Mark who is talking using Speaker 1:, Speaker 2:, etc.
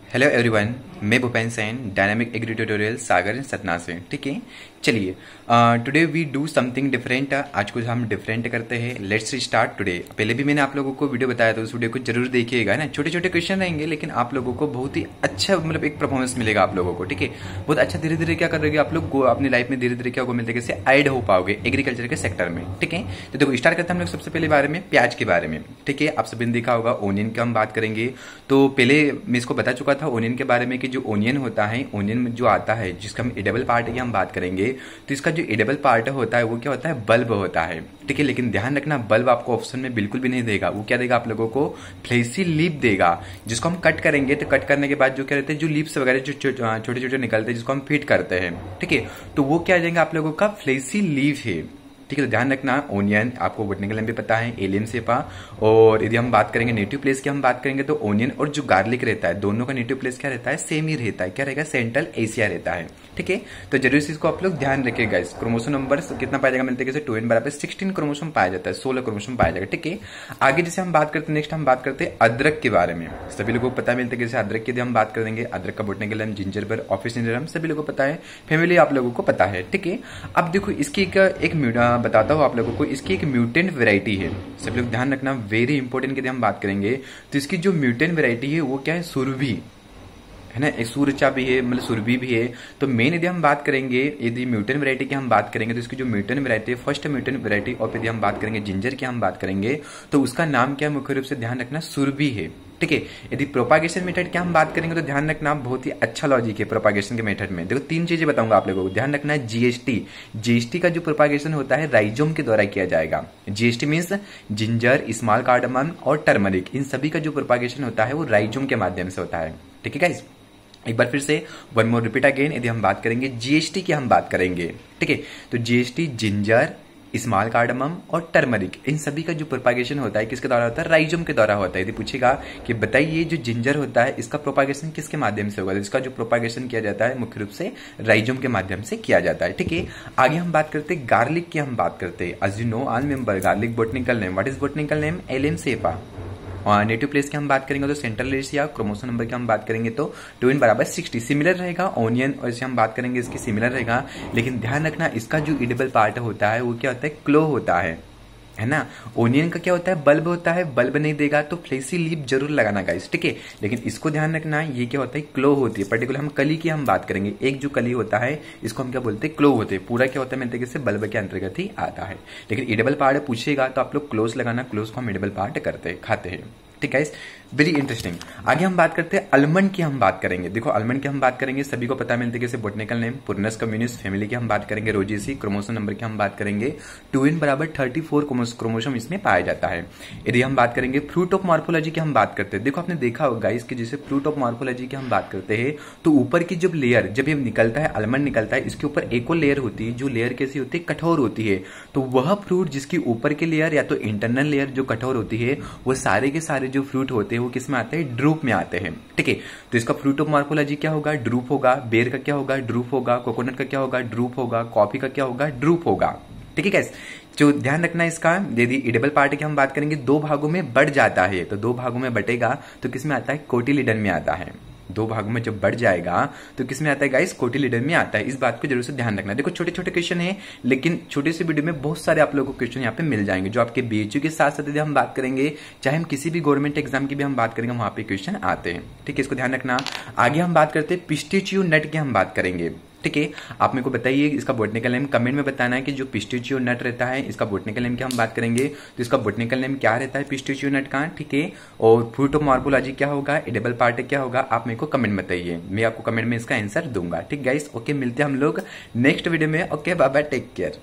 Speaker 1: Hello everyone, मैं Bhupen Sen, dynamic agri tutorial Sagar Satna से। ठीक है, चलिए today we do something different. आज कुछ हम डिफरेंट करते हैं। Let's start today. पहले भी मैंने आप लोगों को वीडियो बताया था, उस वीडियो को जरूर देखिएगा ना। छोटे छोटे क्वेश्चन रहेंगे लेकिन आप लोगों को बहुत ही अच्छा मतलब एक परफॉर्मेंस मिलेगा आप लोगों को। ठीक है, बहुत अच्छा। धीरे धीरे क्या करोगे आप लोग अपनी लाइफ में, धीरे धीरे क्या होगा मिलते कैसे ऐड हो पाओगे एग्रीकल्चर के सेक्टर में। ठीक है, तो देखो स्टार्ट करते हैं हम लोग सबसे पहले बारे में प्याज के बारे में। ठीक है, आप सभी ने देखा होगा ओनियन की हम बात करेंगे। तो पहले मैं इसको बता चुका था ओनियन के बारे में कि जो ओनियन होता है, ओनियन जो आता है जिसका हम एडिबल पार्ट की हम बात करेंगे, तो इसका जो एडिबल पार्ट होता है वो क्या होता है, बल्ब होता है। ठीक है, लेकिन ध्यान रखना बल्ब आपको ऑप्शन में बिल्कुल भी नहीं देगा। वो क्या देगा आप लोगों को, फ्लेसी लीफ देगा, जिसको हम कट करेंगे। तो कट करने के बाद जो क्या रहते हैं, जो लीव्स वगैरह जो छोटे छोटे निकलते हैं जिसको हम फीड करते हैं। ठीक है, तो वो क्या आ जाएगा आप लोगों का, फ्लेसी लीफ है। ठीक है, तो ध्यान रखना ओनियन आपको बोटनिकल नेम भी पता है, एलियन सेपा। और यदि हम बात करेंगे नेटिव प्लेस की हम बात करेंगे तो ओनियन और जो गार्लिक रहता है दोनों का नेटिव प्लेस क्या रहता है, सेम ही रहता है। क्या रहेगा, सेंट्रल एशिया रहता है। ठीक है, तो जरूर इस को आप लोग ध्यान रखिएगा। इस क्रोमोसोम नंबर कितना पाया जाएगा मिलते हैं, 2n बराबर 16 क्रोमोसोम पाया जाता है, 16 क्रोमोसोम पाया जाएगा। ठीक है, आगे जैसे हम बात करते हैं, नेक्स्ट हम बात करते हैं अदरक के बारे में। सभी लोगों को पता मिलता है जैसे अदरक की हम बात कर देंगे, अदरक का बोटनिकल नेम जिंजरबर ऑफिस हम सभी लोगों को पता है, फैमिली आप लोगों को पता है। ठीक है, अब देखो इसकी एक बताता हूँ आप लोगों को, इसकी एक म्यूटेंट वेराइटी है। सब लोग ध्यान रखना, वेरी इंपॉर्टेंट की हम बात करेंगे तो इसकी जो म्यूटेंट वेराइटी है वो क्या है, सुरभि है ना। एक सूरचा भी है, मतलब सुरभि भी है। तो मेन यदि हम बात करेंगे, यदि म्यूटेंट वेराइटी की हम बात करेंगे तो इसकी जो म्यूटेंट वेराइटी है, फर्स्ट म्यूटेंट वेराइटी, और यदि हम बात करेंगे जिंजर की हम बात करेंगे तो उसका नाम क्या मुख्य रूप से ध्यान रखना, सुरभि है। ठीक है, यदि प्रोपागेशन मेथड की हम बात करेंगे तो ध्यान रखना बहुत ही अच्छा लॉजिक है प्रोपागेशन के मेथड में। देखो 3 चीजें बताऊंगा आप लोगों को, ध्यान रखना। जीएसटी का जो प्रोपागेशन होता है राइजोम के द्वारा किया जाएगा। GST means ginger, small cardamom और टर्मरिक, इन सभी का जो प्रोपागेशन होता है वो राइजोम के माध्यम से होता है। ठीक है गाइस, एक बार फिर से वन मोर रिपीट अगेन। यदि हम बात करेंगे जीएसटी की हम बात करेंगे, ठीक है, तो जीएसटी जिंजर, स्मॉल कार्डमम और टर्मरिक, इन सभी का जो प्रोपागेशन होता है किसके द्वारा होता है, राइजोम के द्वारा होता है। यदि पूछेगा कि बताइए जो जिंजर होता है इसका प्रोपागेशन किसके माध्यम से होगा, तो इसका जो प्रोपागेशन किया जाता है मुख्य रूप से राइजोम के माध्यम से किया जाता है। ठीक है, आगे हम बात करते हैं गार्लिक की हम बात करते हैं। As you know all member garlic botanical name, what is botanical name, allium cepa. और नेटिव प्लेस की हम बात करेंगे तो सेंट्रल एशिया। क्रोमोसोम नंबर की हम बात करेंगे तो 2n बराबर 60 सिमिलर रहेगा। ओनियन और इसे हम बात करेंगे इसकी सिमिलर रहेगा, लेकिन ध्यान रखना इसका जो एडिबल पार्ट होता है वो क्या होता है, क्लो होता है ना। ओनियन का क्या होता है, बल्ब होता है, बल्ब नहीं देगा तो फ्लेसी लीफ जरूर लगाना गाइस। ठीक है, लेकिन इसको ध्यान रखना ये क्या होता है, क्लो होती है। पर्टिकुलर हम कली की हम बात करेंगे, एक जो कली होता है इसको हम क्या बोलते हैं, क्लो होते हैं। पूरा क्या होता है मेरे तरीके से बल्ब के अंतर्गत ही आता है। लेकिन एडिबल पार्ट पूछेगा तो आप लोग क्लोज लगाना, क्लोज को हम एडिबल पार्ट करते खाते हैं। ठीक है, वेरी इंटरेस्टिंग। आगे हम बात करते हैं अलमंड की हम बात करेंगे। देखो अलमंड की हम बात करेंगे, सभी को पता मिलते हैं बोटनिकल नेम पुरनस कम्युनिस, फैमिली की हम बात करेंगे रोजेसी, क्रोमोसोम नंबर की हम बात करेंगे 2n बराबर 34 क्रोमोसोम इसमें पाया जाता है। यदि हम बात करेंगे फ्रूट ऑफ मॉर्फोलॉजी की हम बात करते हैं, देखो आपने देखा होगा गाइस कि जैसे फ्रूट ऑफ मॉर्फोलॉजी की हम बात करते हैं तो ऊपर की जब लेयर, जब ये निकलता है अलमंड निकलता है, इसके ऊपर एक और लेयर होती है, जो लेयर कैसी होती है, कठोर होती है। तो वह फ्रूट जिसकी ऊपर की लेयर या तो इंटरनल लेयर जो कठोर होती है, वो सारे के सारे जो फ्रूट होते हैं वो किस में आते हैं, ड्रूप में आते हैं। ठीक है, तो इसका फ्रूट ऑफ मॉर्फोलॉजी क्या होगा, ड्रूप होगा। बेर का क्या होगा, ड्रूप होगा। कोकोनट का क्या होगा, ड्रूप होगा। कॉफी का क्या होगा, ड्रूप होगा। ठीक है गाइस, जो ध्यान रखना इसका, यदि एडिबल पार्ट की हम बात करेंगे 2 भागों में बढ़ जाता है, तो 2 भागों में बटेगा तो किसमें आता है, कोटिलिडन में आता है। 2 भागों में जब बढ़ जाएगा तो किसमें आता है गाइस, कोटिलिडन में आता है। इस बात को जरूर से ध्यान रखना। देखो छोटे छोटे क्वेश्चन है, लेकिन छोटे से वीडियो में बहुत सारे आप लोगों को क्वेश्चन यहाँ पे मिल जाएंगे, जो आपके बीएचयू के साथ साथ यदि हम बात करेंगे, चाहे हम किसी भी गवर्नमेंट एग्जाम की भी हम बात करेंगे, वहां पे क्वेश्चन आते हैं। ठीक है, इसको ध्यान रखना। आगे हम बात करते हैं पिस्ताचियो नट की हम बात करेंगे। ठीक है, आप मेरे को बताइए इसका बोटनिकल नेम, कमेंट में बताना है कि जो पिस्ताचियो नट रहता है इसका बोटनिकल नेम क्या हम बात करेंगे, तो इसका बोटनिकल नेम क्या रहता है पिस्ताचियो नट का। ठीक है, और फ्रूट ऑफ मॉर्फोलॉजी क्या होगा, एडिबल पार्ट क्या होगा, आप मेरे को कमेंट में बताइए, मैं आपको कमेंट में इसका आंसर दूंगा। ठीक गाइस, ओके, मिलते हैं हम लोग नेक्स्ट वीडियो में। Okay, bye bye, take care.